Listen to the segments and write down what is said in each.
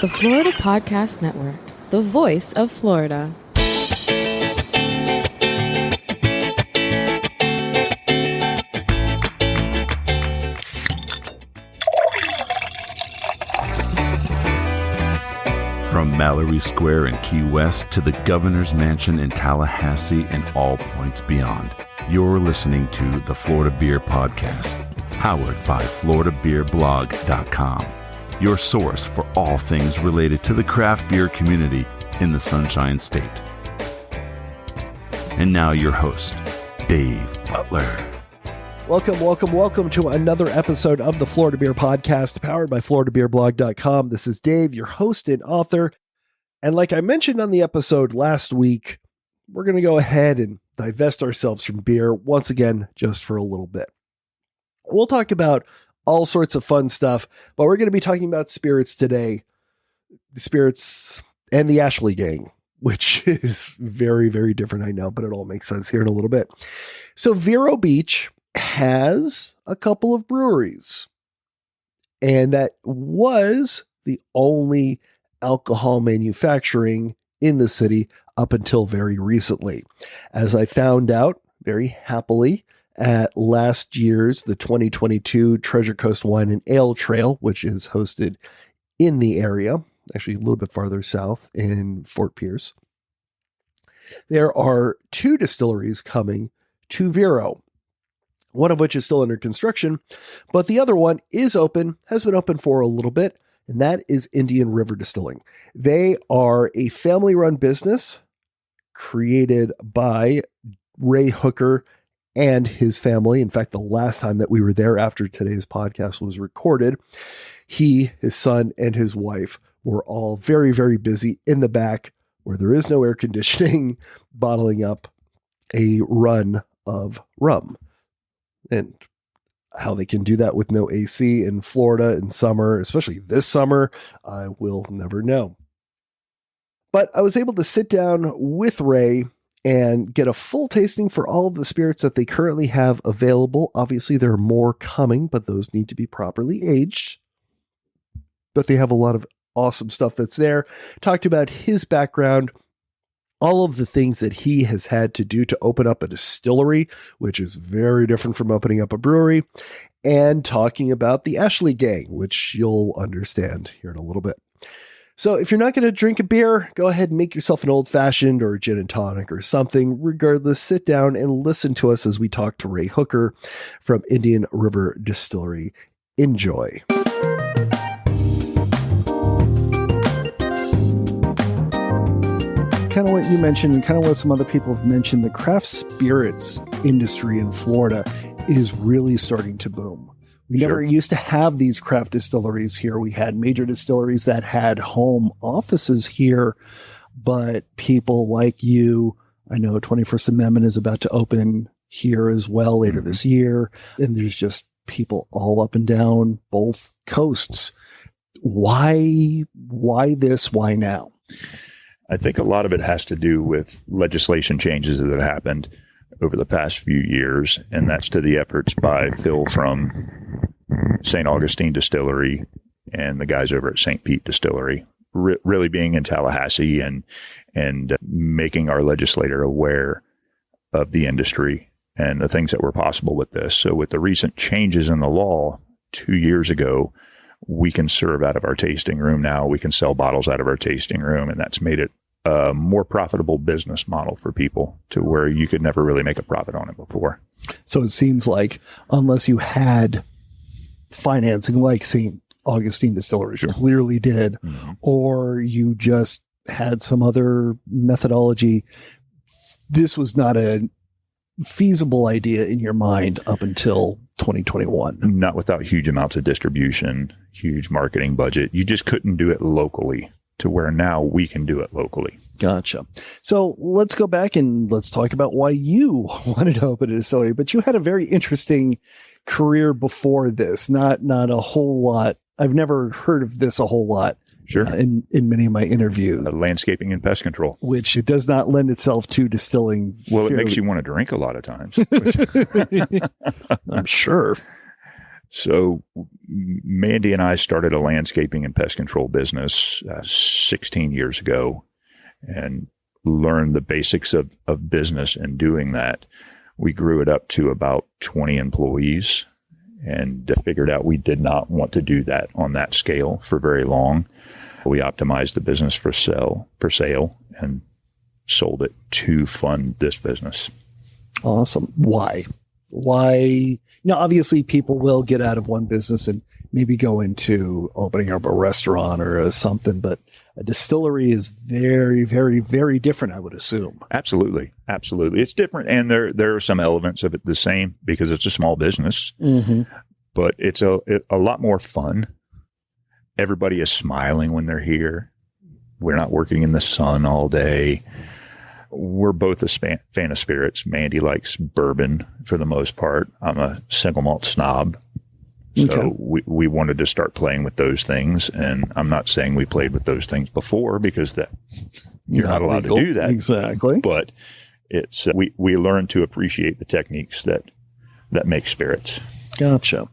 The Florida Podcast Network, the voice of Florida. From Mallory Square in Key West to the Governor's Mansion in Tallahassee and all points beyond, you're listening to the Florida Beer Podcast, powered by FloridaBeerBlog.com, your source for all things related to the craft beer community in the Sunshine State. And now your host, Dave Butler. Welcome to another episode of the Florida Beer Podcast, powered by FloridaBeerBlog.com. This is Dave, your host and author. And like I mentioned on the episode last week, we're going to go ahead and divest ourselves from beer once again, just for a little bit. We'll talk about all sorts of fun stuff, but we're going to be talking about spirits today. Spirits and the Ashley Gang, which is very, very different, I know, but it all makes sense here in a little bit. So Vero Beach has a couple of breweries, and that was the only alcohol manufacturing in the city up until very recently. As I found out very happily at last year's, the 2022 Treasure Coast Wine and Ale Trail, which is hosted in the area, actually a little bit farther south in Fort Pierce, there are two distilleries coming to Vero, one of which is still under construction, but the other one is open, has been open for a little bit, and that is Indian River Distilling. They are a family-run business created by Ray Hooker and his family. In fact, the last time that we were there after today's podcast was recorded, he, his son, and his wife were all very, very busy in the back where there is no air conditioning, bottling up a run of rum. And how they can do that with no AC in Florida in summer, especially this summer, I will never know. But I was able to sit down with Ray and get a full tasting for all of the spirits that they currently have available. Obviously, there are more coming, but those need to be properly aged. But they have a lot of awesome stuff that's there. Talked about his background, all of the things that he has had to do to open up a distillery, which is very different from opening up a brewery, and talking about the Ashley Gang, which you'll understand here in a little bit. So if you're not going to drink a beer, go ahead and make yourself an old-fashioned or a gin and tonic or something. Regardless, sit down and listen to us as we talk to Ray Hooker from Indian River Distillery. Enjoy. Kind of what you mentioned, and kind of what some other people have mentioned, the craft spirits industry in Florida is really starting to boom. We never used to have these craft distilleries here. We had major distilleries that had home offices here, but people like you, I know 21st Amendment is about to open here as well later this year, and there's just people all up and down both coasts. Why this? Why now? I think a lot of it has to do with legislation changes that have happened over the past few years, and that's to the efforts by Phil from St. Augustine Distillery and the guys over at St. Pete Distillery, really being in Tallahassee and making our legislator aware of the industry and the things that were possible with this. So with the recent changes in the law 2 years ago, we can serve out of our tasting room now. We can sell bottles out of our tasting room, and that's made it a more profitable business model for people to where you could never really make a profit on it before. So it seems like unless you had financing like St. Augustine Distillery clearly did, or you just had some other methodology, this was not a feasible idea in your mind up until 2021. Not without huge amounts of distribution, huge marketing budget. You just couldn't do it locally to where now we can do it locally. Gotcha. So let's go back and let's talk about why you wanted to open a distillery, but you had a very interesting career before this, not a whole lot. I've never heard of this a whole lot. Sure. In many of my interviews. Landscaping and pest control. Which it does not lend itself to distilling. Well, it makes you want to drink a lot of times. I'm sure. So Mandy and I started a landscaping and pest control business 16 years ago and learned the basics of business. And doing that, we grew it up to about 20 employees and figured out we did not want to do that on that scale for very long. We optimized the business for sale and sold it to fund this business. Awesome. Why? Obviously people will get out of one business and maybe go into opening up a restaurant or something, but a distillery is very, very, very different, I would assume. Absolutely. It's different. And there are some elements of it the same because it's a small business, but it's a lot more fun. Everybody is smiling when they're here. We're not working in the sun all day. We're both a fan of spirits. Mandy likes bourbon for the most part. I'm a single malt snob. So we wanted to start playing with those things. And I'm not saying we played with those things before because you're not allowed to do that. Exactly. But it's we learned to appreciate the techniques that make spirits. Gotcha.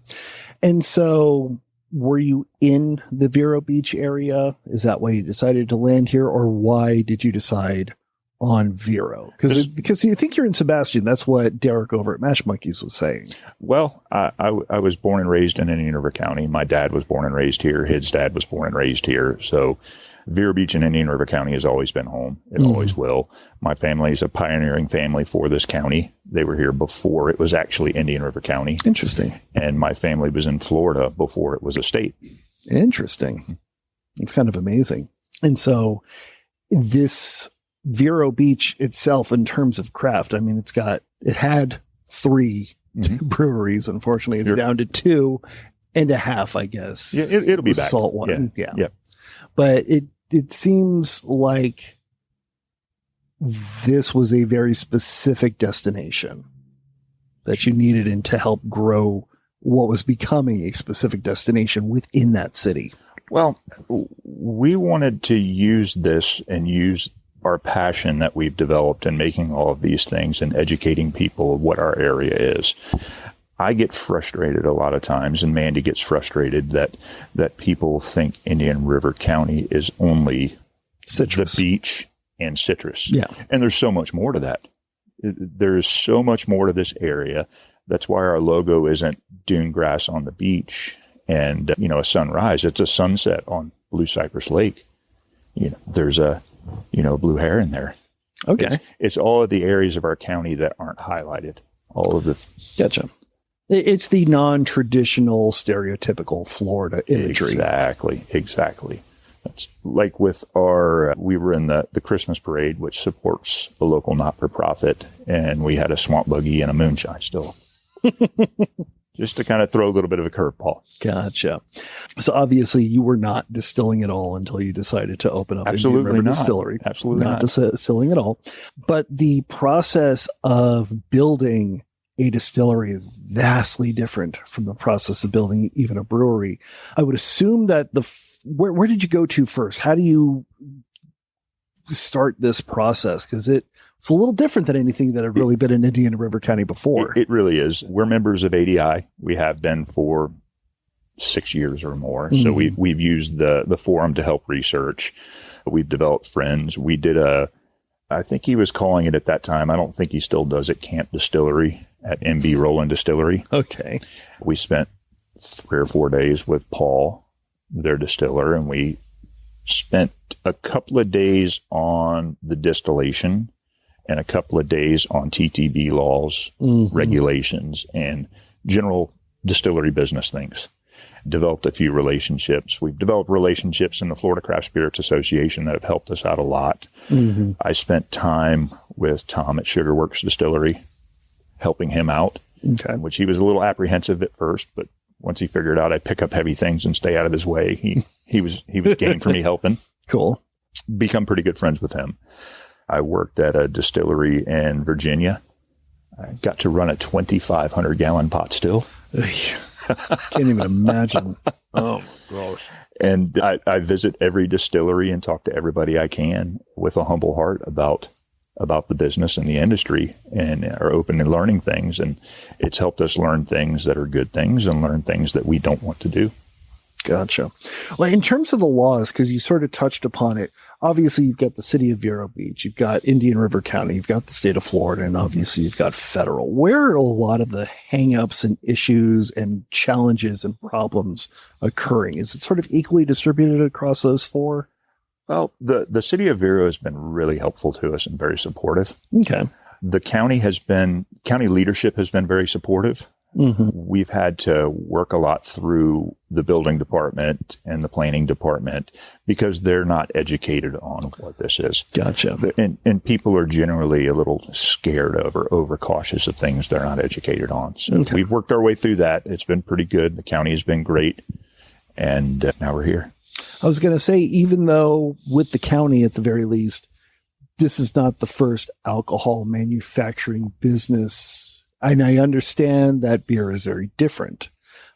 And so were you in the Vero Beach area? Is that why you decided to land here, or why did you decide on Vero? Because you think you're in Sebastian. That's what Derek over at Mash Monkeys was saying. Well, I was born and raised in Indian River County. My dad was born and raised here. His dad was born and raised here. So Vero Beach in Indian River County has always been home. It always will. My family is a pioneering family for this county. They were here before it was actually Indian River County. Interesting. And my family was in Florida before it was a state. Interesting. It's kind of amazing. And so this Vero Beach itself, in terms of craft, I mean, it had 3 breweries. Unfortunately, it's down to 2.5, I guess. Yeah, it'll be back. Salt one. Yeah. But it seems like this was a very specific destination that you needed in to help grow what was becoming a specific destination within that city. Well, we wanted to use this and use our passion that we've developed in making all of these things and educating people of what our area is. I get frustrated a lot of times, and Mandy gets frustrated that people think Indian River County is only citrus, the beach and citrus. Yeah. And there's so much more to that. There's so much more to this area. That's why our logo isn't dune grass on the beach and, a sunrise. It's a sunset on Blue Cypress Lake. There's a, blue heron there. Okay. It's all of the areas of our county that aren't highlighted. All of the. Gotcha. It's the non-traditional, stereotypical Florida imagery. Exactly. That's like with we were in the Christmas parade, which supports a local not-for-profit, and we had a swamp buggy and a moonshine still. Just to kind of throw a little bit of a curveball. Gotcha. So obviously you were not distilling at all until you decided to open up Absolutely Indian River not. Distillery. Absolutely not. Distilling at all. But the process of building a distillery is vastly different from the process of building even a brewery. I would assume that where did you go to first? How do you start this process? Because it's a little different than anything that had really been in Indian River County before. It really is. We're members of ADI. We have been for 6 years or more. So we've used the forum to help research. We've developed friends. We did I think he was calling it at that time, I don't think he still does it, Camp Distillery at MB Roland Distillery. Okay. We spent 3 or 4 days with Paul, their distiller, and we spent a couple of days on the distillation and a couple of days on TTB laws, regulations, and general distillery business things. Developed a few relationships. We've developed relationships in the Florida Craft Spirits Association that have helped us out a lot. I spent time with Tom at Sugarworks Distillery, helping him out, which he was a little apprehensive at first, but once he figured out I pick up heavy things and stay out of his way, he was game for me helping. Cool. Become pretty good friends with him. I worked at a distillery in Virginia. I got to run a 2,500 gallon pot still. Can't even imagine. Oh, my gosh. And I visit every distillery and talk to everybody I can with a humble heart about about the business and the industry and are open to learning things. And it's helped us learn things that are good things and learn things that we don't want to do. Gotcha. Well, in terms of the laws, because you sort of touched upon it, obviously you've got the city of Vero Beach, you've got Indian River County, you've got the state of Florida, and obviously you've got federal. Where are a lot of the hangups and issues and challenges and problems occurring? Is it sort of equally distributed across those four? Well, the city of Vero has been really helpful to us and very supportive. Okay. The county leadership has been very supportive. Mm-hmm. We've had to work a lot through the building department and the planning department because they're not educated on what this is. Gotcha. And people are generally a little scared of or overcautious of things they're not educated on. So we've worked our way through that. It's been pretty good. The county has been great. And now we're here. I was going to say, even though with the county at the very least, this is not the first alcohol manufacturing business. And I understand that beer is very different,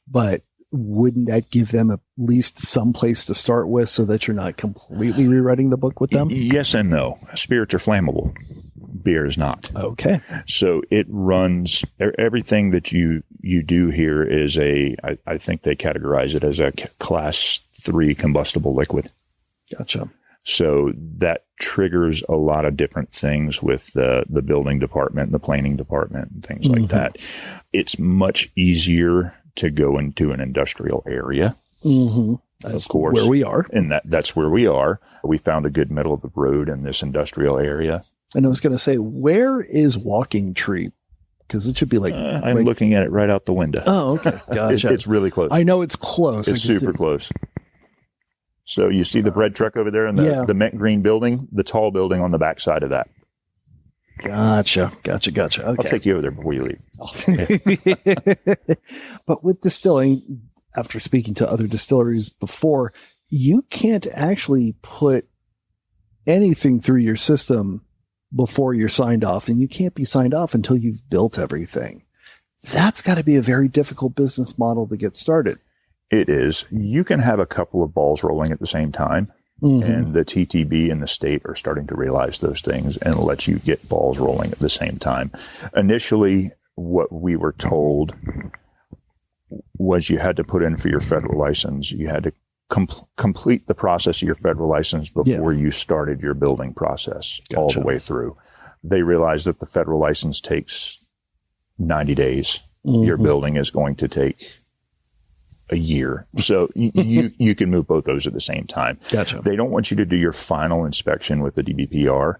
but wouldn't that give them at least some place to start with so that you're not completely rewriting the book with them? Yes and no. Spirits are flammable. Beer is not. Okay. So it runs, everything that you do here is I think they categorize it as a class 3 combustible liquid. Gotcha. So that triggers a lot of different things with the building department, the planning department, and things like that. It's much easier to go into an industrial area. That's of course, where we are. And that's where we are. We found a good middle of the road in this industrial area. And I was going to say, where is Walking Tree? Because it should be like... I'm looking at it right out the window. Oh, okay. Gotcha. It's really close. I know it's close. It's super close. So you see the bread truck over there in the mint green building, the tall building on the back side of that. Gotcha. Okay. I'll take you over there before you leave. But with distilling, after speaking to other distilleries before, you can't actually put anything through your system before you're signed off, and you can't be signed off until you've built everything. That's got to be a very difficult business model to get started. It is. You can have a couple of balls rolling at the same time, and the TTB and the state are starting to realize those things and let you get balls rolling at the same time. Initially, what we were told was you had to put in for your federal license. You had to complete the process of your federal license before you started your building process all the way through. They realized that the federal license takes 90 days. Your building is going to take a year. So you can move both those at the same time. Gotcha. They don't want you to do your final inspection with the DBPR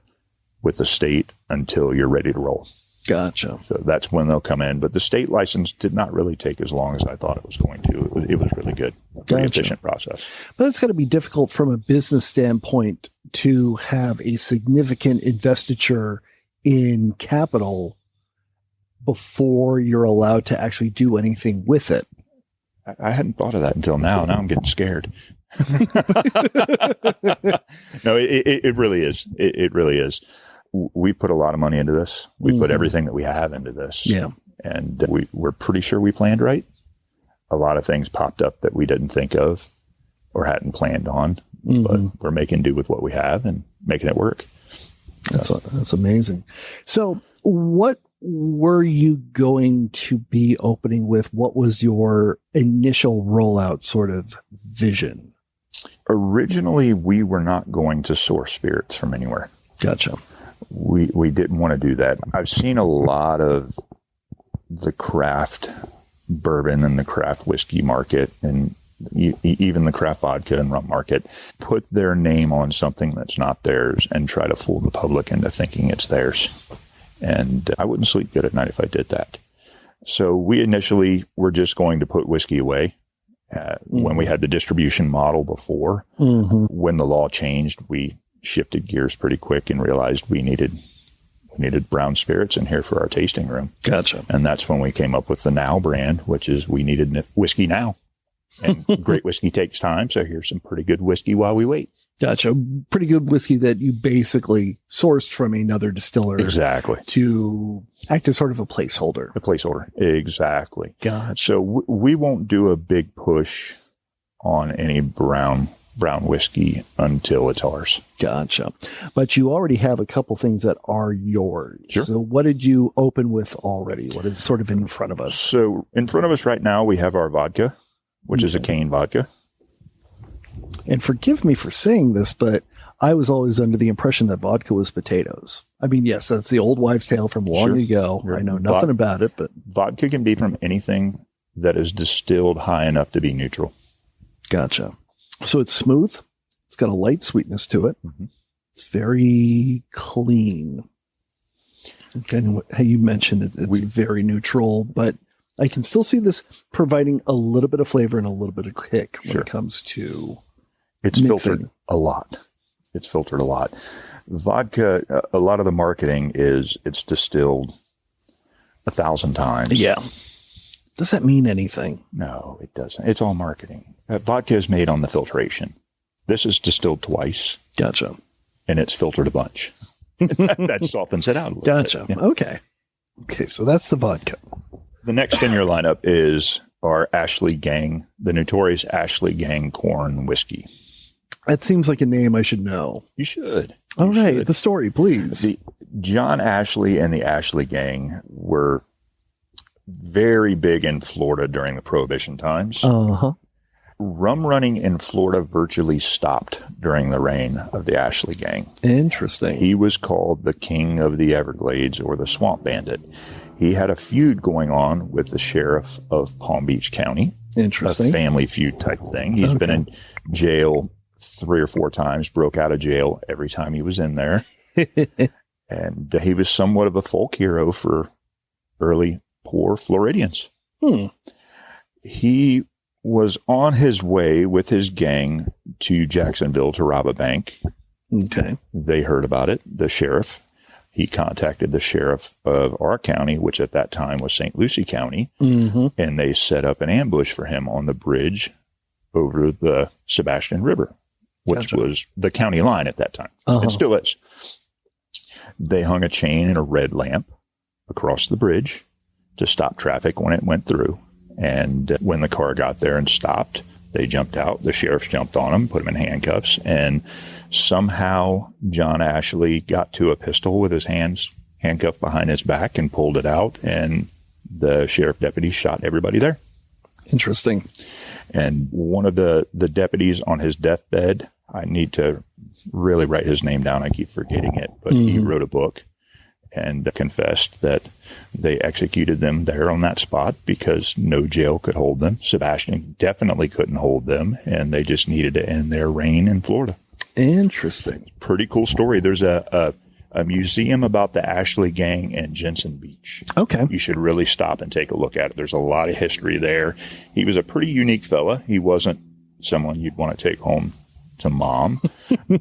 with the state until you're ready to roll. Gotcha. So that's when they'll come in. But the state license did not really take as long as I thought it was going to. It was really good. Very efficient process. But it's going to be difficult from a business standpoint to have a significant investiture in capital before you're allowed to actually do anything with it. I hadn't thought of that until now. Now I'm getting scared. No, it really is. It really is. We put a lot of money into this. We put everything that we have into this. Yeah. And we're pretty sure we planned right. A lot of things popped up that we didn't think of or hadn't planned on, but we're making do with what we have and making it work. That's amazing. So what were you going to be opening with? What was your initial rollout sort of vision? Originally, we were not going to source spirits from anywhere. Gotcha. We didn't want to do that. I've seen a lot of the craft bourbon and the craft whiskey market and even the craft vodka and rum market put their name on something that's not theirs and try to fool the public into thinking it's theirs. And I wouldn't sleep good at night if I did that. So we initially were just going to put whiskey away when we had the distribution model before. When the law changed, we shifted gears pretty quick and realized we needed brown spirits in here for our tasting room. Gotcha. And that's when we came up with the Now brand, which is we needed whiskey now. And great whiskey takes time. So here's some pretty good whiskey while we wait. Gotcha. Pretty good whiskey that you basically sourced from another distiller. Exactly. To act as sort of a placeholder. A placeholder. Exactly. Gotcha. So we won't do a big push on any brown brown whiskey until it's ours. Gotcha. But you already have a couple things that are yours. Sure. So what did you open with already? What is sort of in front of us? So in front of us right now, we have our vodka, which is a cane vodka. And forgive me for saying this, but I was always under the impression that vodka was potatoes. I mean, yes, that's the old wives' tale from long ago. I know nothing about it, but vodka can be from anything that is distilled high enough to be neutral. Gotcha. So it's smooth. It's got a light sweetness to it. Mm-hmm. It's very clean. Okay, how you mentioned it's very neutral, but I can still see this providing a little bit of flavor and a little bit of kick when it comes to it's mixing. filtered a lot. It's filtered a lot. Vodka, a lot of the marketing is it's distilled 1,000 times. Yeah. Does that mean anything? No, it doesn't. It's all marketing. Vodka is made on the filtration. This is distilled twice. Gotcha. And it's filtered a bunch. That softens it out a little Gotcha. bit. Yeah. Okay, so that's the vodka. The next in your lineup is our Ashley Gang, the Notorious Ashley Gang corn whiskey. That seems like a name I should know. You should. All right, the story, please. John Ashley and the Ashley Gang were very big in Florida during the Prohibition times. Uh-huh. Rum running in Florida virtually stopped during the reign of the Ashley Gang. Interesting. He was called the King of the Everglades or the Swamp Bandit. He had a feud going on with the sheriff of Palm Beach County. Interesting. A family feud type thing. He's been in jail 3 or 4 times, broke out of jail every time he was in there. And he was somewhat of a folk hero for early poor Floridians. He was on his way with his gang to Jacksonville to rob a bank. Okay. They heard about it, the sheriff. He contacted the sheriff of our county, which at that time was St. Lucie County, and they set up an ambush for him on the bridge over the Sebastian River, which was the county line at that time. It still is. They hung a chain and a red lamp across the bridge to stop traffic when it went through. And when the car got there and stopped, they jumped out. The sheriff jumped on him, put him in handcuffs, and somehow John Ashley got to a pistol with his hands handcuffed behind his back and pulled it out, and the sheriff deputy shot everybody there. Interesting. And one of the deputies on his deathbed, I need to really write his name down. I keep forgetting it, but he wrote a book and confessed that they executed them there on that spot because no jail could hold them. Sebastian definitely couldn't hold them, and they just needed to end their reign in Florida. Interesting. Pretty cool story. There's a museum about the Ashley Gang in Jensen Beach. Okay. You should really stop and take a look at it. There's a lot of history there. He was a pretty unique fella. He wasn't someone you'd want to take home to mom,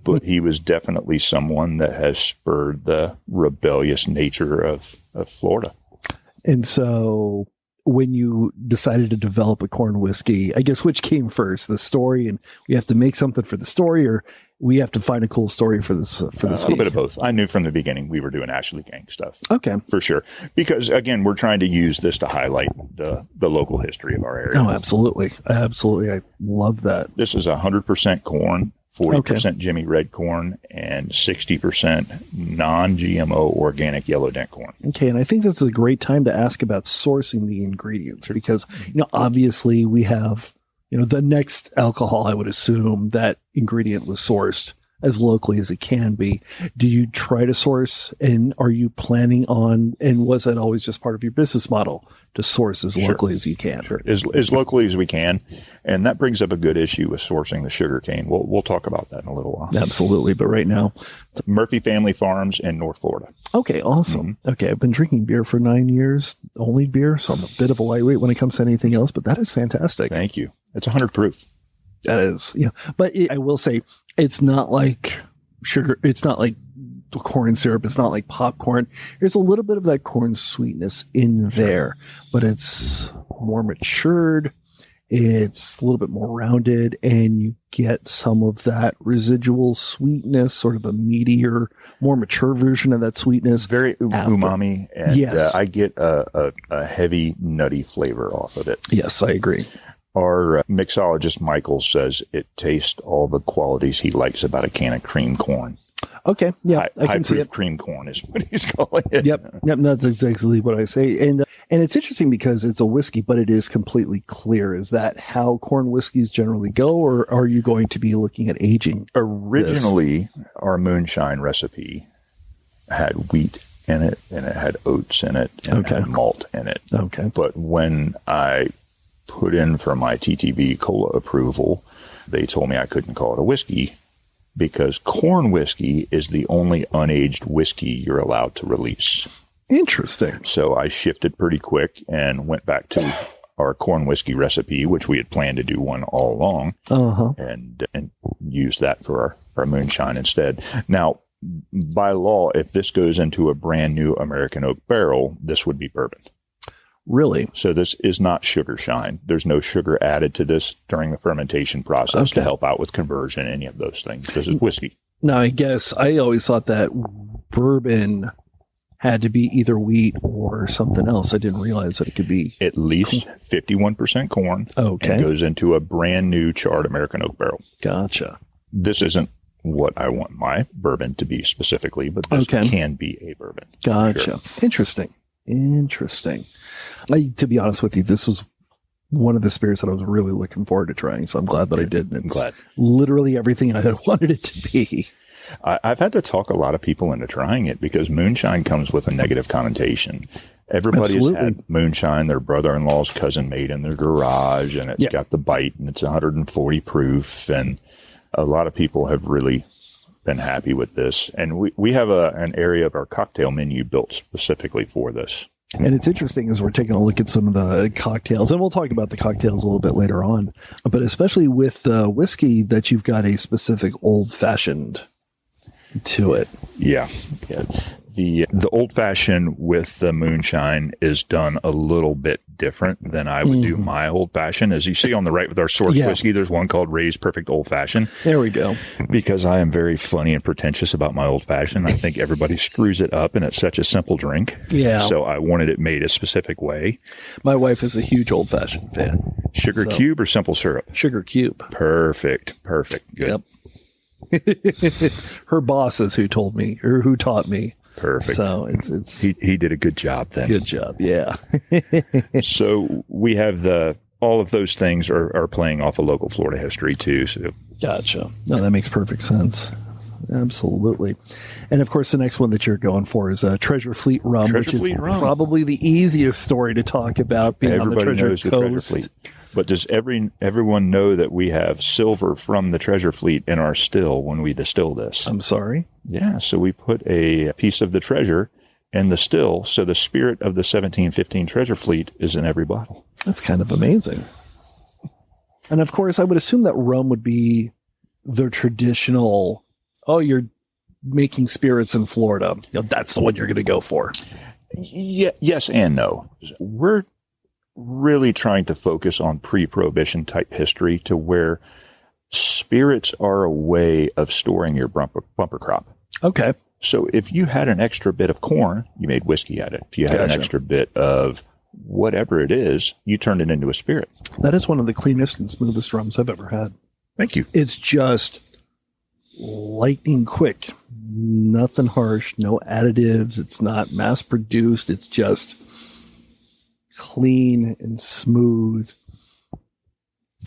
but he was definitely someone that has spurred the rebellious nature of Florida. And so when you decided to develop a corn whiskey, I guess which came first, the story, and we have to make something for the story, or we have to find a cool story for this? For this, a little bit of both. I knew from the beginning we were doing Ashley Gang stuff. Okay, for sure. Because again, we're trying to use this to highlight the local history of our area. Oh, absolutely, absolutely. I love that. This is 100% corn, 40% Jemmy red corn, and 60% non-GMO organic yellow dent corn. Okay, and I think this is a great time to ask about sourcing the ingredients because, obviously we have, the next alcohol, I would assume that ingredient was sourced as locally as it can be. Do you try to source, and are you planning on, and was that always just part of your business model to source as locally as you can? Sure. As locally as we can. And that brings up a good issue with sourcing the sugar cane. We'll talk about that in a little while. Absolutely. But right now, Murphy Family Farms in North Florida. Okay. Awesome. Okay. I've been drinking beer for 9 years, only beer. So I'm a bit of a lightweight when it comes to anything else, but that is fantastic. Thank you. It's 100 proof. That is. Yeah. But I will say it's not like sugar. It's not like corn syrup. It's not like popcorn. There's a little bit of that corn sweetness in there, but it's more matured. It's a little bit more rounded, and you get some of that residual sweetness, sort of a meatier, more mature version of that sweetness. Very umami, and I get a heavy nutty flavor off of it. Yes, I agree. Our mixologist, Michael, says it tastes all the qualities he likes about a can of cream corn. Okay. Yeah, I can see it. Cream corn is what he's calling it. Yep. That's exactly what I say. And it's interesting because it's a whiskey, but it is completely clear. Is that how corn whiskeys generally go, or are you going to be looking at aging? Originally, our moonshine recipe had wheat in it, and it had oats in it, and it had malt in it. Okay. But when I put in for my TTB cola approval, they told me I couldn't call it a whiskey because corn whiskey is the only unaged whiskey you're allowed to release. Interesting. So I shifted pretty quick and went back to our corn whiskey recipe, which we had planned to do one all along, and use that for our moonshine instead. Now, by law, if this goes into a brand new American oak barrel, this would be bourbon. Really? So this is not sugar shine. There's no sugar added to this during the fermentation process to help out with conversion, any of those things. This is whiskey. Now, I guess I always thought that bourbon had to be either wheat or something else. I didn't realize that it could be at least 51% corn. Okay. And goes into a brand new charred American oak barrel. Gotcha. This isn't what I want my bourbon to be specifically, but this can be a bourbon. Gotcha. Sure. Interesting. To be honest with you, this was one of the spirits that I was really looking forward to trying. So I'm glad that I did. And it's literally everything I had wanted it to be. I've had to talk a lot of people into trying it because moonshine comes with a negative connotation. Everybody has had moonshine their brother-in-law's cousin made in their garage, and it's got the bite, and it's 140 proof, and a lot of people have really been happy with this. And we have an area of our cocktail menu built specifically for this. And it's interesting as we're taking a look at some of the cocktails, and we'll talk about the cocktails a little bit later on, but especially with whiskey, that you've got a specific old-fashioned to it. Yeah. The old-fashioned with the moonshine is done a little bit different than I would do my old-fashioned. As you see on the right with our source whiskey, there's one called Ray's Perfect Old-Fashioned. There we go. Because I am very funny and pretentious about my old-fashioned. I think everybody screws it up, and it's such a simple drink. Yeah. So I wanted it made a specific way. My wife is a huge old-fashioned fan. Sugar cube or simple syrup? Sugar cube. Perfect. Good. Yep. Her boss is who told me, or who taught me. Perfect. So it's he did a good job then. Good job, yeah. So we have all of those things are playing off of local Florida history too. So gotcha. No, that makes perfect sense. Absolutely. And of course, the next one that you're going for is Treasure Fleet Rum, which is probably the easiest story to talk about. Being Everybody on the knows the Treasure Fleet. But does everyone know that we have silver from the Treasure Fleet in our still when we distill this? I'm sorry? Yeah, so we put a piece of the treasure in the still, so the spirit of the 1715 Treasure Fleet is in every bottle. That's kind of amazing. And of course, I would assume that rum would be the traditional, you're making spirits in Florida. That's the one you're going to go for. Yeah, yes and no. We're really trying to focus on pre-prohibition type history to where spirits are a way of storing your bumper crop. Okay. So if you had an extra bit of corn, you made whiskey out of it. If you had an extra bit of whatever it is, you turned it into a spirit. That is one of the cleanest and smoothest rums I've ever had. Thank you. It's just lightning quick. Nothing harsh, no additives. It's not mass produced. It's just clean and smooth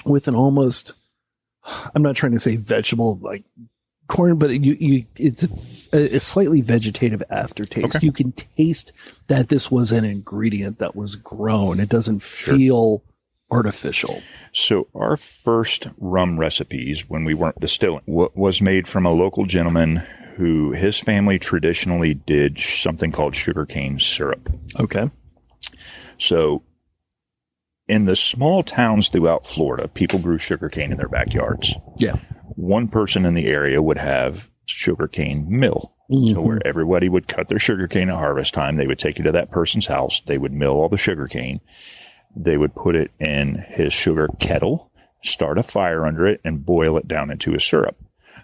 with an almost, I'm not trying to say vegetable like corn, but it's a slightly vegetative aftertaste. Okay. You can taste that this was an ingredient that was grown. It doesn't feel artificial. So our first rum recipes, when we weren't distilling, was made from a local gentleman who his family traditionally did something called sugarcane syrup. Okay. So in the small towns throughout Florida, people grew sugarcane in their backyards. Yeah. One person in the area would have sugarcane mill. So where everybody would cut their sugarcane at harvest time, they would take it to that person's house. They would mill all the sugarcane. They would put it in his sugar kettle, start a fire under it, and boil it down into a syrup.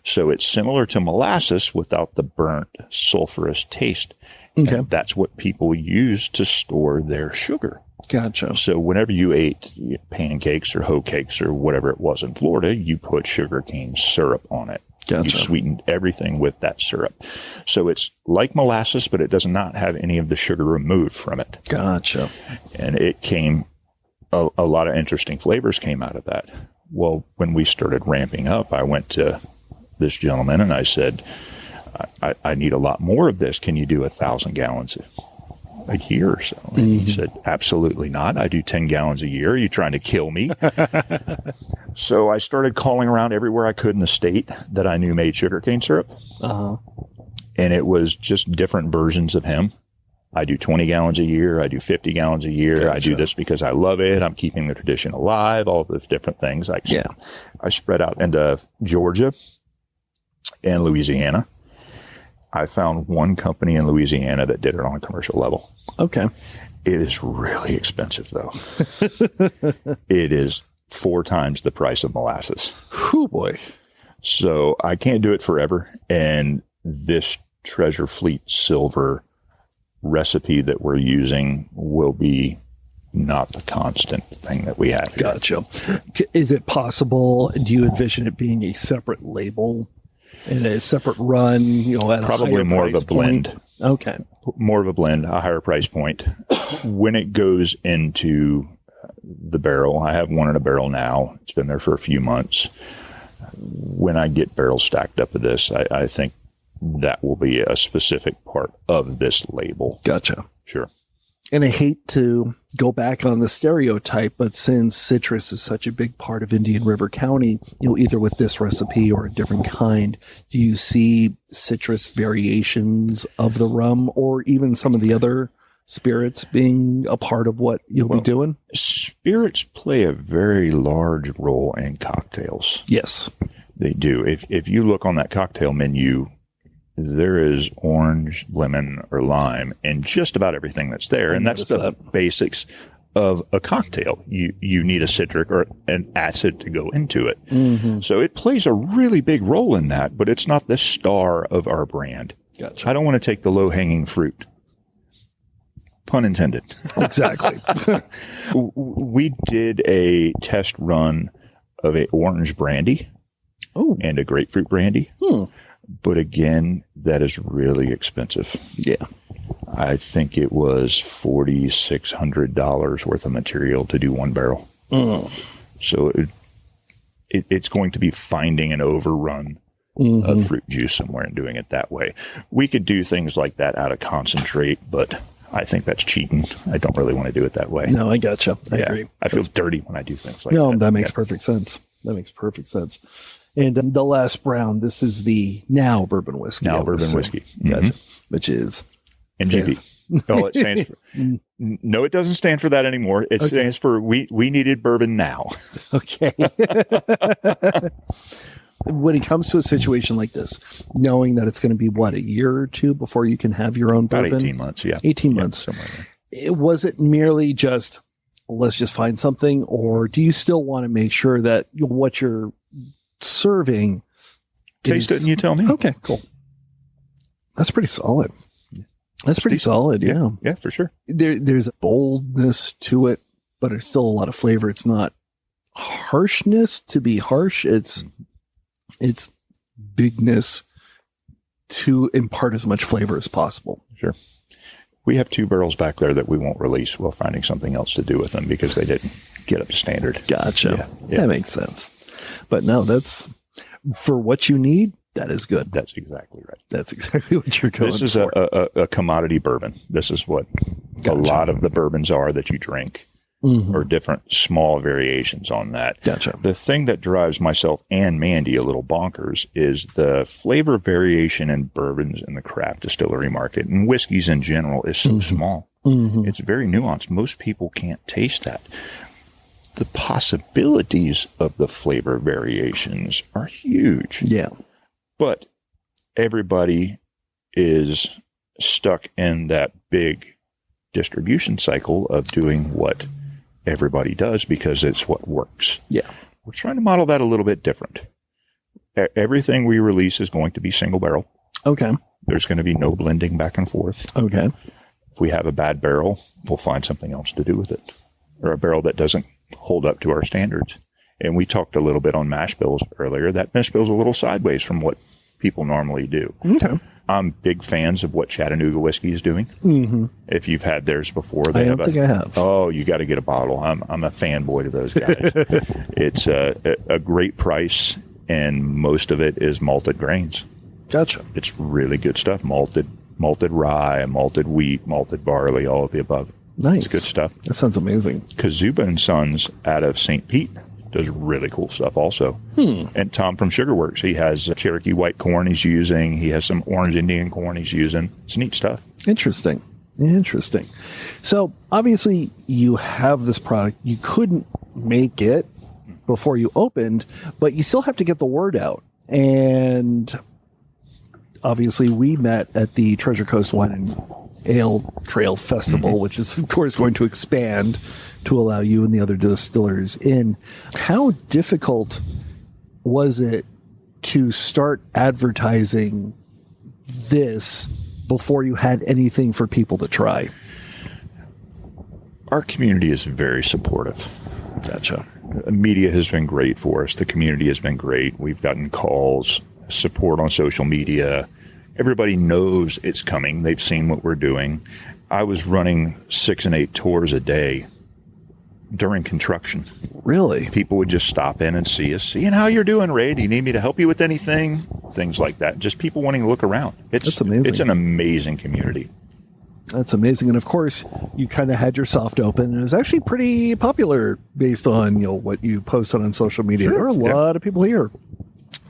So it's similar to molasses without the burnt sulfurous taste. Okay. And that's what people use to store their sugar. Gotcha. So whenever you ate pancakes or hoe cakes or whatever it was in Florida, you put sugarcane syrup on it. Gotcha. You sweetened everything with that syrup. So it's like molasses, but it does not have any of the sugar removed from it. Gotcha. And it came, a lot of interesting flavors came out of that. Well, when we started ramping up, I went to this gentleman and I said, I need a lot more of this. Can you do 1,000 gallons a year or so? And he said, absolutely not. I do 10 gallons a year. Are you trying to kill me? So I started calling around everywhere I could in the state that I knew made sugarcane syrup. Uh-huh. And it was just different versions of him. I do 20 gallons a year. I do 50 gallons a year. Gotcha. I do this because I love it. I'm keeping the tradition alive, all those different things. I spread out into Georgia and Louisiana. I found one company in Louisiana that did it on a commercial level. Okay. It is really expensive, though. It is 4 times the price of molasses. Whew, boy. So I can't do it forever. And this Treasure Fleet Silver recipe that we're using will be not the constant thing that we have here. Gotcha. Is it possible, do you envision it being a separate label and a separate run, at Probably a more of a blend. Point? Okay. More of a blend, a higher price point. When it goes into the barrel, I have one in a barrel now. It's been there for a few months. When I get barrels stacked up with this, I think that will be a specific part of this label. Gotcha. Sure. And I hate to go back on the stereotype, but since citrus is such a big part of Indian River County, either with this recipe or a different kind, do you see citrus variations of the rum or even some of the other spirits being a part of what you'll be doing? Spirits play a very large role in cocktails. Yes. They do. If you look on that cocktail menu, there is orange, lemon, or lime, and just about everything that's there. And that's the basics of a cocktail. You need a citric or an acid to go into it. Mm-hmm. So it plays a really big role in that, but it's not the star of our brand. Gotcha. I don't want to take the low-hanging fruit. Pun intended. Exactly. We did a test run of a orange brandy and a grapefruit brandy. But again, that is really expensive. Yeah. I think it was $4,600 worth of material to do one barrel. So it's going to be finding an overrun of fruit juice somewhere and doing it that way. We could do things like that out of concentrate, but I think that's cheating. I don't really want to do it that way. No, I gotcha. I agree. I feel dirty when I do things like that. No, that makes perfect sense. That makes perfect sense. And the last brown, this is the now bourbon whiskey. Now bourbon whiskey. Gotcha. Which is NGP. Oh, it stands for. No, it doesn't stand for that anymore. It stands for we needed bourbon now. Okay. When it comes to a situation like this, knowing that it's going to be a year or two before you can have your own bourbon? About 18 months, yeah. 18 months. Somewhere Was it merely just, let's just find something, or do you still want to make sure that what you're serving taste it and you tell me? Okay, cool. That's pretty solid. That's pretty solid, yeah. Yeah, for sure. There's a boldness to it, but it's still a lot of flavor. It's not harshness to be harsh. It's bigness to impart as much flavor as possible. Sure. We have 2 barrels back there that we won't release. We're finding something else to do with them because they didn't get up to standard. Gotcha. Yeah. That makes sense. But no, that's for what you need. That is good. That's exactly right. That's exactly what you're going for. This is a commodity bourbon. This is what a lot of the bourbons are that you drink. Or different small variations on that. Gotcha. The thing that drives myself and Mandy a little bonkers is the flavor variation in bourbons in the craft distillery market and whiskeys in general is so small. It's very nuanced. Most people can't taste that. The possibilities of the flavor variations are huge. Yeah. But everybody is stuck in that big distribution cycle of doing what everybody does because it's what works. Yeah. We're trying to model that a little bit different. Everything we release is going to be single barrel. Okay. There's going to be no blending back and forth. Okay. If we have a bad barrel, we'll find something else to do with it, or a barrel that doesn't hold up to our standards. And we talked a little bit on mash bills earlier. That mash bill's a little sideways from what people normally do. Okay. I'm big fans of what Chattanooga whiskey is doing. Mm-hmm. If you've had theirs before, I don't think I have. Oh, you got to get a bottle. I'm a fanboy to those guys. It's a great price, and most of it is malted grains. Gotcha. It's really good stuff. Malted rye, malted wheat, malted barley, all of the above. Nice. It's good stuff. That sounds amazing. Kazuba and Sons out of St. Pete does really cool stuff also. And Tom from Sugarworks, he has Cherokee white corn he's using. He has some orange Indian corn he's using. It's neat stuff. Interesting. So obviously you have this product. You couldn't make it before you opened, but you still have to get the word out. And obviously we met at the Treasure Coast Wine and Ale Trail Festival, which is of course going to expand to allow you and the other distillers in. How difficult was it to start advertising this before you had anything for people to try? Our community is very supportive. Gotcha. The media has been great for us. The community has been great. We've gotten calls, support on social media. Everybody knows it's coming. They've seen what we're doing. I was running 6 and 8 tours a day during construction. Really? People would just stop in and see us, seeing how you're doing, Ray. Do you need me to help you with anything? Things like that. Just people wanting to look around. That's amazing. It's an amazing community. That's amazing. And of course, you kind of had your soft open, and it was actually pretty popular based on what you posted on social media. There were a lot of people here.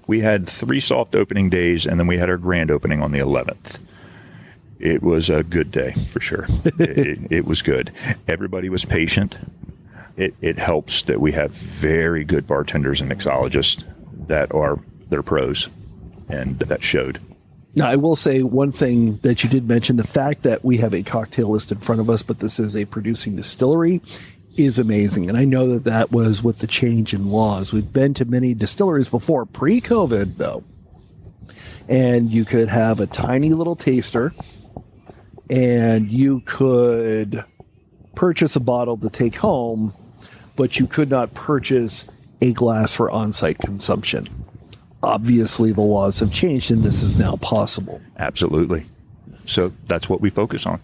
We had 3 soft opening days, and then we had our grand opening on the 11th. It was a good day for sure. It was good. Everybody was patient. It helps that we have very good bartenders and mixologists they're pros, and that showed. Now, I will say one thing that you did mention, the fact that we have a cocktail list in front of us, but this is a producing distillery, is amazing. And I know that was with the change in laws. We've been to many distilleries before, pre-COVID though, and you could have a tiny little taster, and you could purchase a bottle to take home, but you could not purchase a glass for on-site consumption. Obviously, the laws have changed, and this is now possible. Absolutely. So that's what we focus on.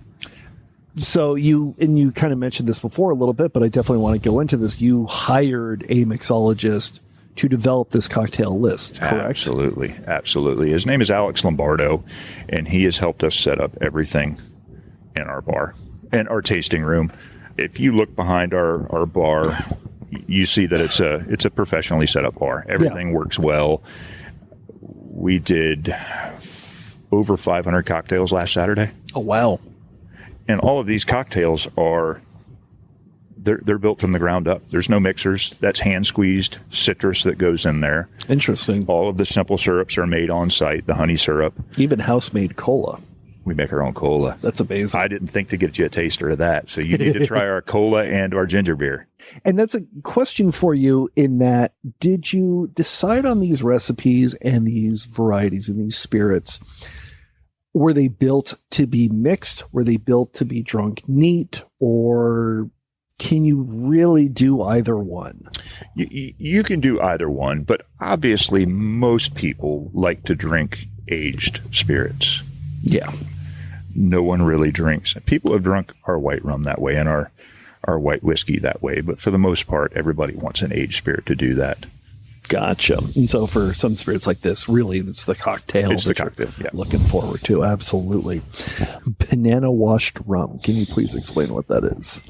So you kind of mentioned this before a little bit, but I definitely want to go into this. You hired a mixologist to develop this cocktail list, correct? Absolutely. His name is Alex Lombardo, and he has helped us set up everything in our bar and our tasting room. If you look behind our bar, you see that it's a professionally set up bar. Everything works well. We did over 500 cocktails last Saturday. Oh, wow. And all of these cocktails they're built from the ground up. There's no mixers. That's hand squeezed citrus that goes in there. Interesting. All of the simple syrups are made on site, the honey syrup. Even house-made cola. We make our own cola. That's amazing. I didn't think to get you a taster of that. So you need to try our cola and our ginger beer. And that's a question for you in that, did you decide on these recipes and these varieties and these spirits? Were they built to be mixed? Were they built to be drunk neat? Or can you really do either one? You can do either one, but obviously most people like to drink aged spirits. Yeah. No one really drinks. People have drunk our white rum that way and our white whiskey that way, but for the most part, everybody wants an aged spirit to do that. Gotcha. And so for some spirits like this, really, it's the cocktail. It's the cocktail, yeah. Looking forward to, absolutely. Banana washed rum. Can you please explain what that is?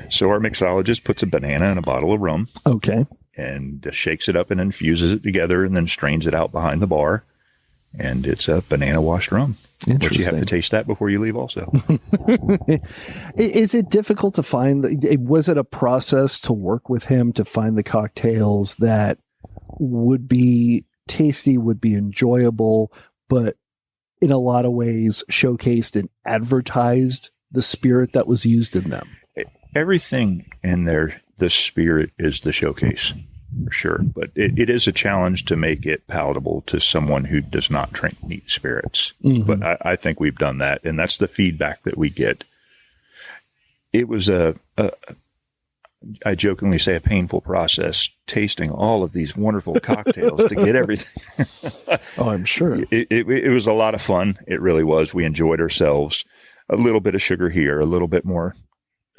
So our mixologist puts a banana in a bottle of rum. Okay. And shakes it up and infuses it together and then strains it out behind the bar. And it's a banana washed rum. But you have to taste that before you leave also. Is it difficult to find? Was it a process to work with him to find the cocktails that would be tasty, would be enjoyable, but in a lot of ways showcased and advertised the spirit that was used in them? Everything in there, the spirit is the showcase. for sure. But it is a challenge to make it palatable to someone who does not drink neat spirits. Mm-hmm. But I think we've done that, and that's the feedback that we get. It was I jokingly say a painful process tasting all of these wonderful cocktails to get everything. Oh, I'm sure. It was a lot of fun. It really was. We enjoyed ourselves. A little bit of sugar here, a little bit more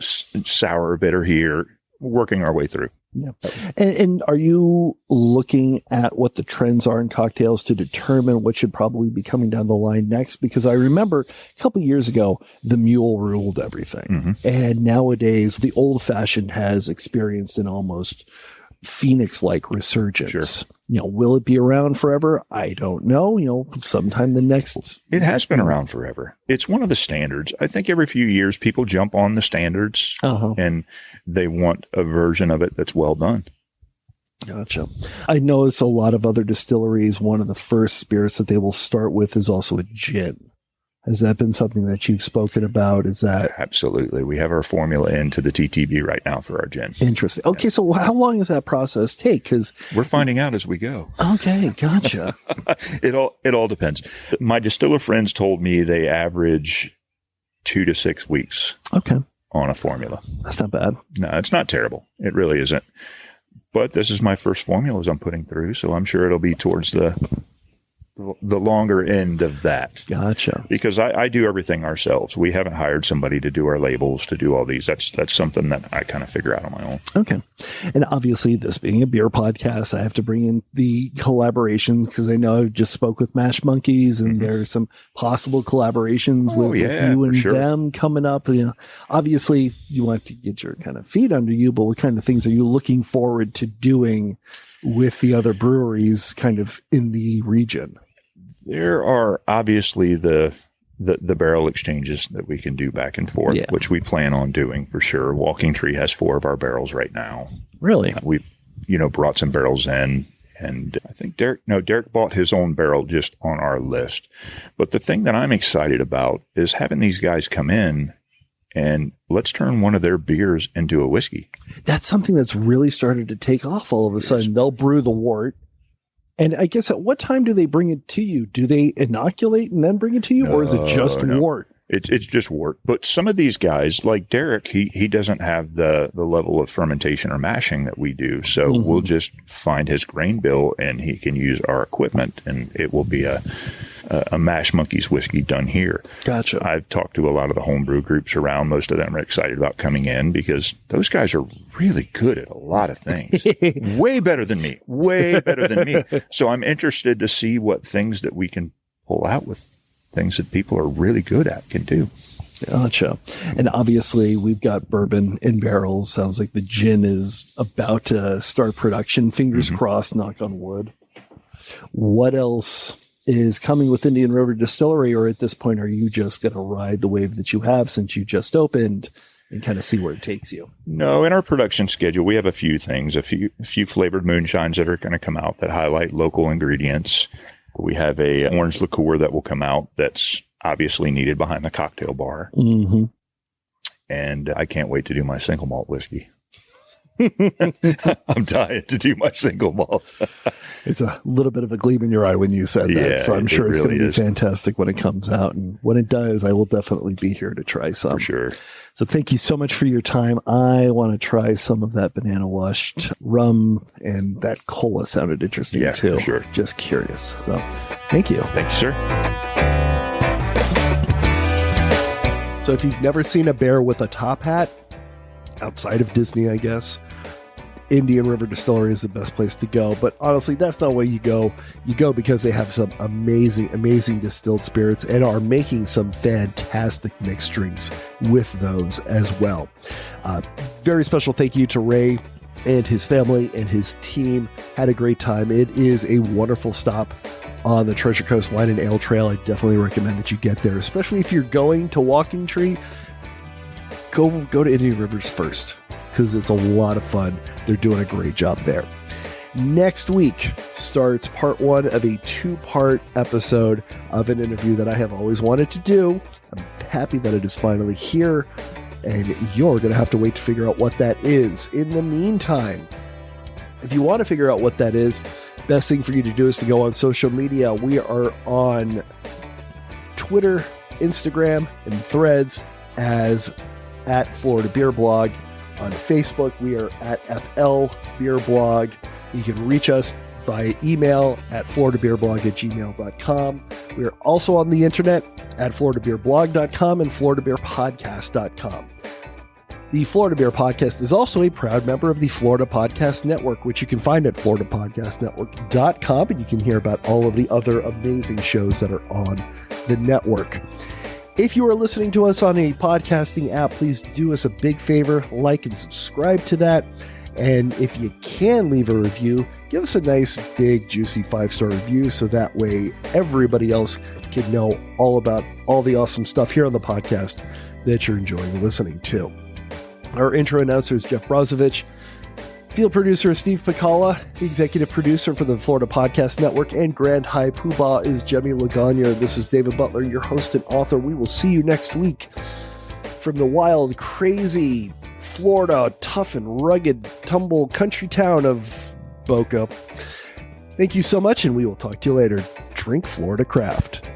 sour bitter here, working our way through. Yeah. And are you looking at what the trends are in cocktails to determine what should probably be coming down the line next? Because I remember a couple of years ago, the mule ruled everything. Mm-hmm. And nowadays, the old fashioned has experienced an almost Phoenix-like resurgence. Sure. Will it be around forever? I don't know. Sometime the next. It has been around forever. It's one of the standards. I think every few years people jump on the standards and they want a version of it that's well done. Gotcha. I notice a lot of other distilleries, one of the first spirits that they will start with is also a gin. Has that been something that you've spoken about? Is that absolutely? We have our formula into the TTB right now for our gin. Interesting. Okay, so how long does that process take? Because we're finding out as we go. Okay, gotcha. It all depends. My distiller friends told me they average 2 to 6 weeks. Okay, on a formula. That's not bad. No, it's not terrible. It really isn't. But this is my first formulas I'm putting through, so I'm sure it'll be towards the longer end of that. Gotcha. Because I do everything ourselves. We haven't hired somebody to do our labels, to do all these. That's something that I kind of figure out on my own. Okay. And obviously, this being a beer podcast, I have to bring in the collaborations because I know I just spoke with Mash Monkeys and there's some possible collaborations with you and them coming up. Obviously, you want to get your kind of feet under you, but what kind of things are you looking forward to doing with the other breweries kind of in the region? There are obviously the barrel exchanges that we can do back and forth, which we plan on doing for sure. Walking Tree has 4 of our barrels right now. Really? We've, brought some barrels in, and I think Derek bought his own barrel just on our list. But the thing that I'm excited about is having these guys come in and let's turn one of their beers into a whiskey. That's something that's really started to take off all of a sudden. They'll brew the wort. And I guess at what time do they bring it to you? Do they inoculate and then bring it to you? Or is it just wort? It's just wort. But some of these guys, like Derek, he doesn't have the level of fermentation or mashing that we do. So we'll just find his grain bill and he can use our equipment and it will be a Mash Monkeys whiskey done here. Gotcha. I've talked to a lot of the homebrew groups around. Most of them are excited about coming in because those guys are really good at a lot of things. Way better than me. So I'm interested to see what things that we can pull out with things that people are really good at can do. Gotcha. And obviously we've got bourbon in barrels. Sounds like the gin is about to start production. Fingers crossed, knock on wood. What else is coming with Indian River Distillery, or at this point, are you just going to ride the wave that you have since you just opened and kind of see where it takes you? No, in our production schedule, we have a few things, a few flavored moonshines that are going to come out that highlight local ingredients. We have a orange liqueur that will come out that's obviously needed behind the cocktail bar. Mm-hmm. And I can't wait to do my single malt whiskey. I'm dying to do my single malt. It's a little bit of a gleam in your eye when you said that. So I'm sure it's going to be fantastic when it comes out. And when it does, I will definitely be here to try some. For sure. So thank you so much for your time. I want to try some of that banana washed rum, and that cola sounded interesting too. For sure. Just curious. So thank you. Thank you, sir. So if you've never seen a bear with a top hat, outside of Disney, I guess, Indian River Distillery is the best place to go. But honestly, that's not where you go. You go because they have some amazing distilled spirits and are making some fantastic mixed drinks with those as well. Very special thank you to Ray and his family and his team. Had a great time. It is a wonderful stop on the Treasure Coast Wine and Ale Trail. I definitely recommend that you get there, especially if you're going to Walking Tree. Go to Indian Rivers first, because it's a lot of fun. They're doing a great job there. Next week starts part 1 of a 2-part episode of an interview that I have always wanted to do. I'm happy that it is finally here, and you're going to have to wait to figure out what that is. In the meantime, If you want to figure out what that is, best thing for you to do is to go on social media. We are on Twitter, Instagram, and Threads as at Florida Beer Blog. On Facebook, we are at FL Beer Blog. You can reach us by email at floridabeerblog@gmail.com. We are also on the internet at floridabeerblog.com and floridabeerpodcast.com. The Florida Beer Podcast is also a proud member of the Florida Podcast Network, which you can find at floridapodcastnetwork.com, and you can hear about all of the other amazing shows that are on the network. If you are listening to us on a podcasting app, please do us a big favor, like and subscribe to that. And if you can leave a review, give us a nice, big, juicy 5-star review so that way everybody else can know all about all the awesome stuff here on the podcast that you're enjoying listening to. Our intro announcer is Jeff Brozovich. Field producer is Steve Pekala. The executive producer for the Florida Podcast Network and Grand High Poobah is Jemmy Legagneur. This is David Butler, your host and author. We will see you next week from the wild, crazy, Florida, tough and rugged, tumble country town of Boca. Thank you so much, and we will talk to you later. Drink Florida Craft.